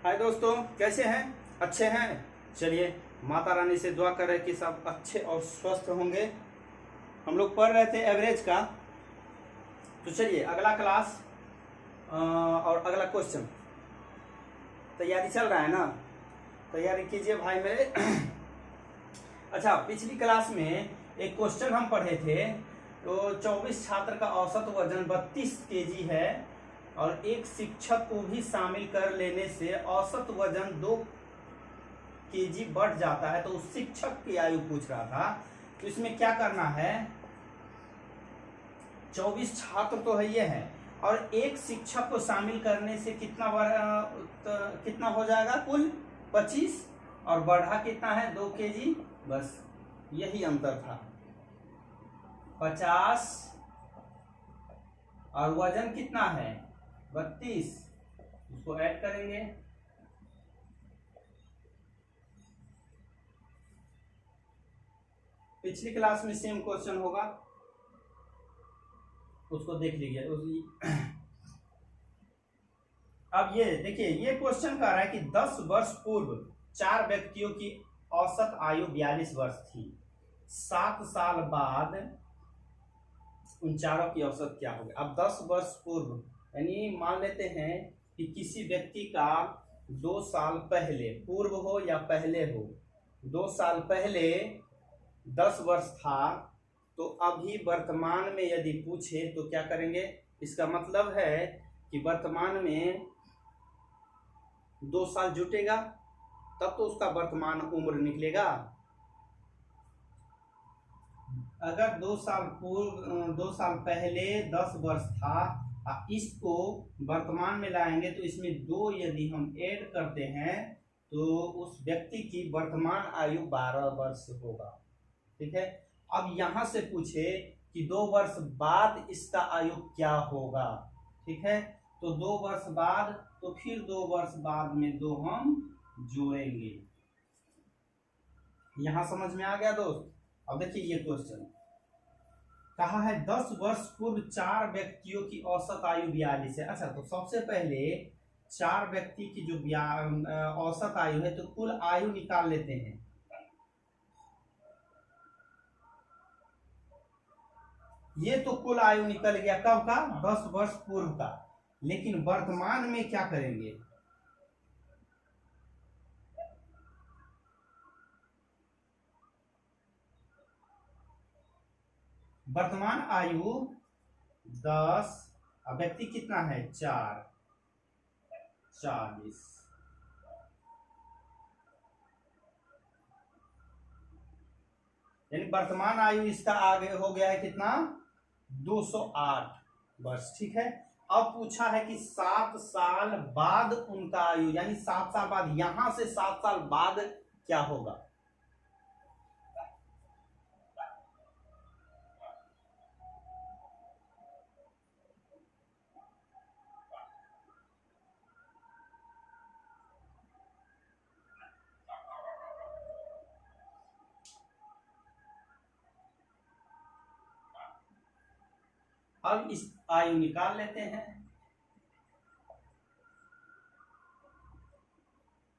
हाय दोस्तों, कैसे हैं? अच्छे हैं। चलिए, माता रानी से दुआ करें कि सब अच्छे और स्वस्थ होंगे। हम लोग पढ़ रहे थे एवरेज का। तो चलिए अगला क्लास और अगला क्वेश्चन। तैयारी चल रहा है ना? तैयारी कीजिए भाई मेरे। अच्छा, पिछली क्लास में एक क्वेश्चन हम पढ़े थे। तो 24 छात्र का औसत वजन 32 केजी है और एक शिक्षक को भी शामिल कर लेने से औसत वजन 2 केजी बढ़ जाता है। तो उस शिक्षक की आयु पूछ रहा था। तो इसमें क्या करना है? 24 छात्र तो है ये है और एक शिक्षक को शामिल करने से कितना हो जाएगा? कुल 25 और बढ़ा कितना है? 2 केजी। बस यही अंतर था। 50 और वजन कितना है? 32। उसको ऐड करेंगे। पिछली क्लास में सेम क्वेश्चन होगा, उसको देख लीजिए। अब ये देखिए, ये क्वेश्चन कह रहा है कि 10 वर्ष पूर्व 4 व्यक्तियों की औसत आयु 42 वर्ष थी। 7 साल बाद उन चारों की औसत क्या होगी? अब 10 वर्ष पूर्व यानी मान लेते हैं कि किसी व्यक्ति का 2 साल पहले, पूर्व हो या पहले हो, 2 साल पहले 10 वर्ष था। तो अभी वर्तमान में यदि पूछे तो क्या करेंगे? इसका मतलब है कि वर्तमान में 2 साल जुटेगा तब तो उसका वर्तमान उम्र निकलेगा। अगर 2 साल पहले 10 वर्ष था, इसको वर्तमान में लाएंगे तो इसमें 2 यदि हम ऐड करते हैं तो उस व्यक्ति की वर्तमान आयु 12 वर्ष होगा। ठीक है। अब यहां से पूछे कि 2 वर्ष बाद इसका आयु क्या होगा। ठीक है। तो 2 वर्ष बाद, तो फिर 2 वर्ष बाद में 2 हम जोड़ेंगे। यहां समझ में आ गया दोस्त? अब देखिए ये क्वेश्चन कहा है 10 वर्ष पूर्व 4 व्यक्तियों की औसत आयु 42 है। अच्छा, तो सबसे पहले 4 व्यक्ति की जो औसत आयु है, तो कुल आयु निकाल लेते हैं। ये तो कुल आयु निकल गया कब का? 10 वर्ष पूर्व का। लेकिन वर्तमान में क्या करेंगे? वर्तमान आयु 10, व्यक्ति कितना है? 4, 40। यानी वर्तमान आयु इसका आगे हो गया है कितना? 208 वर्ष। ठीक है। अब पूछा है कि 7 साल बाद उनका आयु, यानी 7 साल बाद, यहां से 7 साल बाद क्या होगा? अब इस आयु निकाल लेते हैं।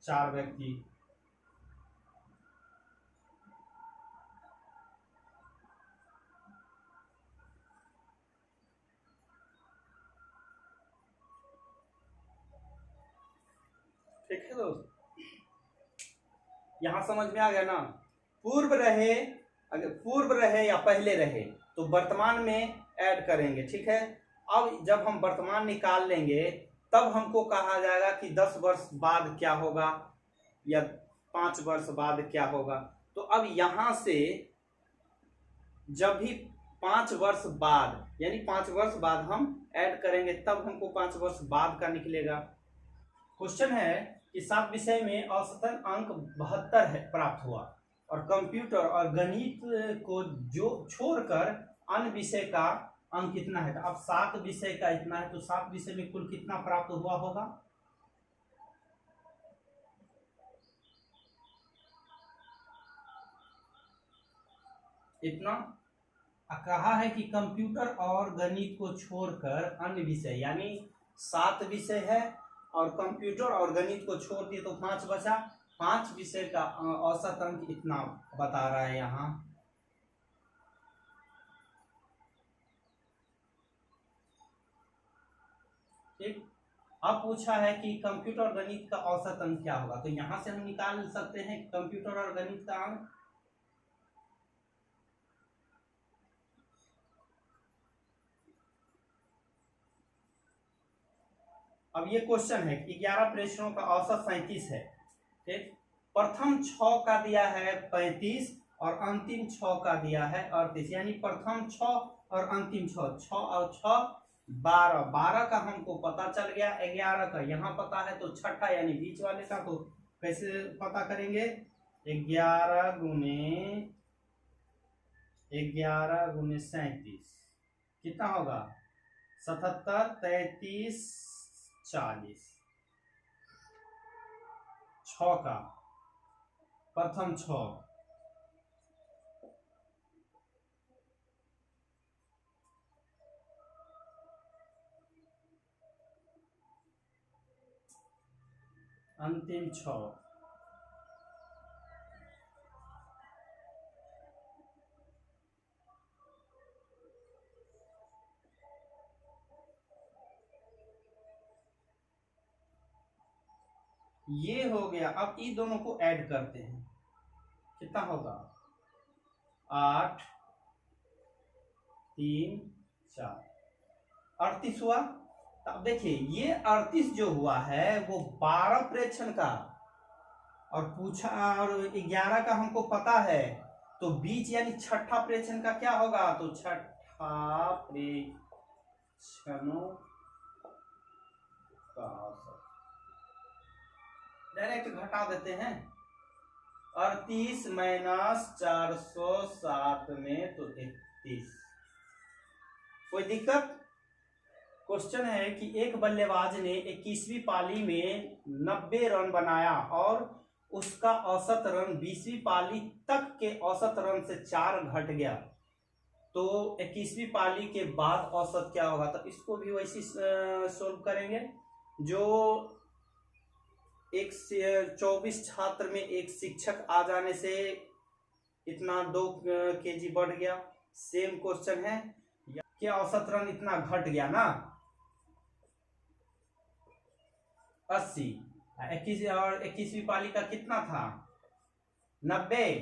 4 व्यक्ति, ठीक है दोस्त? यहां समझ में आ गया ना? पूर्व रहे, अगर पूर्व रहे या पहले रहे तो वर्तमान में ऐड करेंगे। ठीक है। अब जब हम वर्तमान निकाल लेंगे तब हमको कहा जाएगा कि 10 वर्ष बाद क्या होगा या 5 वर्ष बाद क्या होगा। तो अब यहां से जब भी 5 वर्ष बाद, यानी 5 वर्ष बाद हम ऐड करेंगे तब हमको 5 वर्ष बाद का निकलेगा। क्वेश्चन है कि 7 विषय में औसतन अंक 72 है प्राप्त हुआ और कंप्यूटर और गणित को जो छोड़कर अन्य विषय का अंक कितना है? तो अब 7 विषय का इतना है, तो 7 विषय में कुल कितना प्राप्त हुआ होगा? इतना। कहा है कि कंप्यूटर और गणित को छोड़कर अन्य विषय, यानी 7 विषय है और कंप्यूटर और गणित को छोड़ दिए तो 5 बचा। 5 विषय का औसत अंक इतना बता रहा है यहाँ। ठीक, अब पूछा है कि कंप्यूटर और गणित का औसत अंक क्या होगा, तो यहां से हम निकाल सकते हैं कंप्यूटर और गणित का अंक। अब ये क्वेश्चन है कि 11 प्रश्नों का औसत 37 है। ठीक, प्रथम 6 का दिया है 35 और अंतिम 6 का दिया है 38, यानी प्रथम 6 और अंतिम 6, 6 और 6 12, 12 का हमको पता चल गया, 11 का यहाँ पता है, तो छठा यानी बीच वाले का तो कैसे पता करेंगे? 11 गुने 37 कितना होगा? 77, 33, 40। 6 का प्रथम 6, अंतिम 6। ये हो गया। अब इन दोनों को ऐड करते हैं, कितना होगा? 8, 3, 4, 38 हुआ। अब देखिए ये 38 जो हुआ है वो 12 प्रेक्षण का, और पूछा और 11 का हमको पता है, तो बीच यानी छठा प्रेक्षण का क्या होगा? तो छठा प्रेक्षणों का औसत डायरेक्ट घटा देते हैं। 38 माइनस 407 में तो 31। कोई दिक्कत? क्वेश्चन है कि एक बल्लेबाज ने 21वीं पाली में 90 रन बनाया और उसका औसत रन 20वीं पाली तक के औसत रन से 4 घट गया, तो 21वीं पाली के बाद औसत क्या होगा? तो इसको भी वैसे सोल्व करेंगे। जो 24 छात्र में एक शिक्षक आ जाने से इतना 2 kg बढ़ गया। सेम क्वेश्चन है कि औसत रन इतना घट गया ना, 80। 21 और 21वीं पाली का कितना था? 90।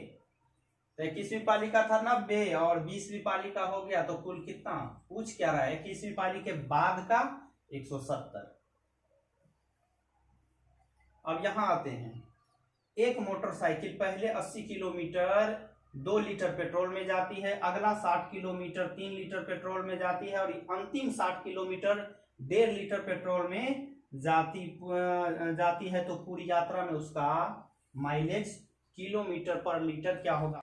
तो 21वीं पाली का था 90 और 20वीं पाली का हो गया, तो कुल कितना? पूछ क्या रहा है? 21वीं पाली के बाद का 170। अब यहां आते हैं। एक मोटरसाइकिल पहले 80 किलोमीटर 2 लीटर पेट्रोल में जाती है, अगला 60 किलोमीटर 3 लीटर पेट्रोल में जाती है, और अंतिम 60 किलोमीटर 1.5 लीटर पेट्रोल में जाती है, तो पूरी यात्रा में उसका माइलेज किलोमीटर पर लीटर क्या होगा?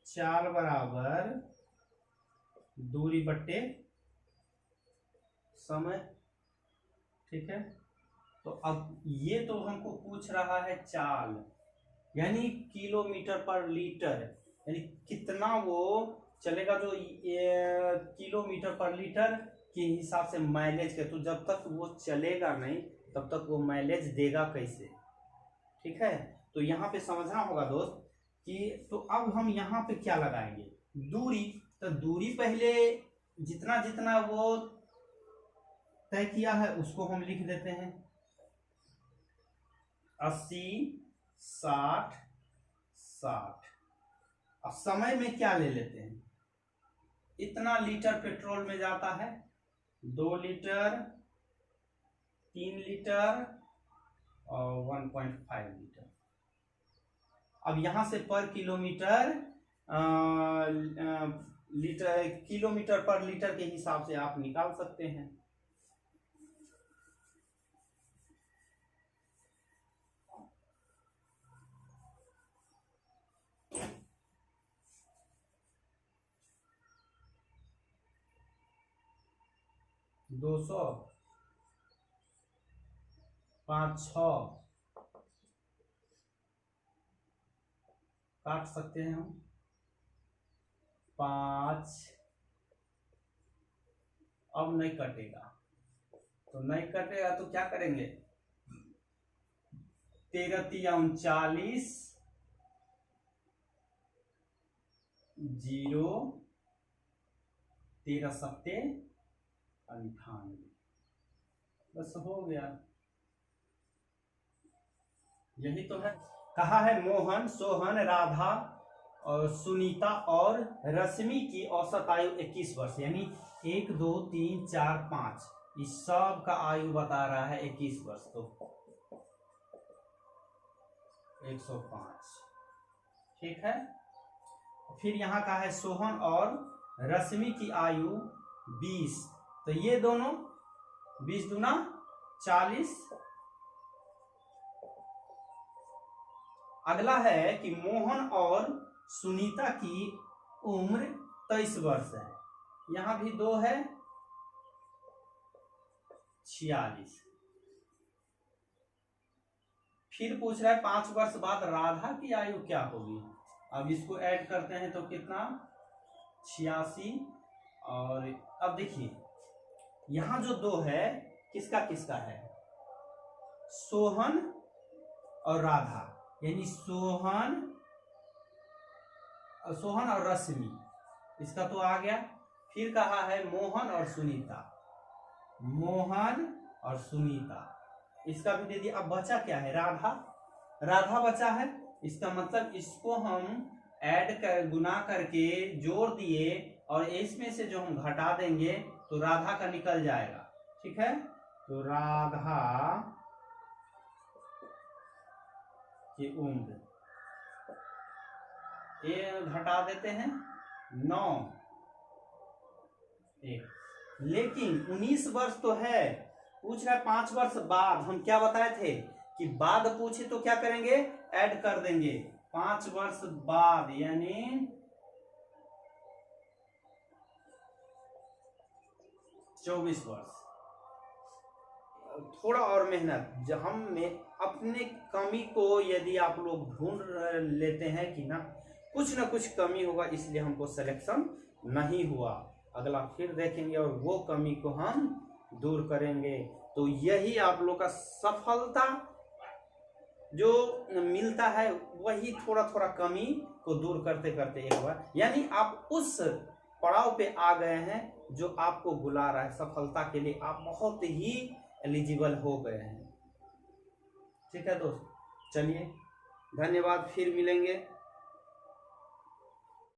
चाल बराबर दूरी बट्टे समय। ठीक है, तो अब ये तो हमको पूछ रहा है चाल, यानी किलोमीटर पर लीटर, यानी कितना वो चलेगा, जो किलोमीटर पर लीटर के हिसाब से माइलेज के, तो जब तक वो चलेगा नहीं तब तक वो माइलेज देगा कैसे? ठीक है, तो यहाँ पे समझना होगा दोस्त कि तो अब हम यहाँ पे क्या लगाएंगे? दूरी। तो दूरी पहले जितना जितना वो तय किया है उसको हम लिख देते हैं, 80, 60, 60। अब समय में क्या ले लेते हैं? इतना लीटर पेट्रोल में जाता है, 2 लीटर, 3 लीटर और 1.5 लीटर। अब यहां से पर किलोमीटर लीटर, किलोमीटर पर लीटर के हिसाब से आप निकाल सकते हैं। दो सौ 5, 6 काट सकते हैं हम, 5 अब नहीं कटेगा, तो नहीं कटेगा तो क्या करेंगे, 13 तिया 39, 0, 13 सत्ते 98, बस हो गया। यही तो है। कहा है मोहन, सोहन, राधा और सुनीता और रश्मि की औसत आयु 21 वर्ष, यानी 1 2 3 4 5, इस सब का आयु बता रहा है 21 वर्ष, तो 105, ठीक है। फिर यहाँ का है सोहन और रश्मि की आयु 20, तो ये दोनों 20 दूना 40। अगला है कि मोहन और सुनीता की उम्र 23 वर्ष है, यहां भी 2 है, 46। फिर पूछ रहा है 5 वर्ष बाद राधा की आयु क्या होगी। अब इसको ऐड करते हैं तो कितना, 86। और अब देखिए यहां जो 2 है किसका किसका है, सोहन और राधा, यानी सोहन और रश्मि, इसका तो आ गया। फिर कहा है मोहन और सुनीता, मोहन और सुनीता, इसका भी दे दिया। अब बचा क्या है, राधा बचा है, इसका मतलब इसको हम ऐड कर गुना करके जोड़ दिए और इसमें से जो हम घटा देंगे तो राधा का निकल जाएगा, ठीक है। तो राधा की उम्र ये घटा देते हैं 9, 1, लेकिन 19 वर्ष तो है। पूछ रहा है 5 वर्ष बाद, हम क्या बताए थे कि बाद पूछे तो क्या करेंगे, ऐड कर देंगे। 5 वर्ष बाद यानी 24 वर्ष। थोड़ा और मेहनत, जब हम में अपने कमी को यदि आप लोग ढूंढ लेते हैं कि ना कुछ कमी होगा, इसलिए हमको सिलेक्शन नहीं हुआ। अगला फिर देखेंगे और वो कमी को हम दूर करेंगे। तो यही आप लोग का सफलता जो मिलता है, वही थोड़ा थोड़ा कमी को दूर करते करते एक बार, यानी आप उस पड़ाव पे आ गए हैं जो आपको बुला रहा है सफलता के लिए, आप बहुत ही एलिजिबल हो गए हैं। ठीक है दोस्त, चलिए धन्यवाद, फिर मिलेंगे।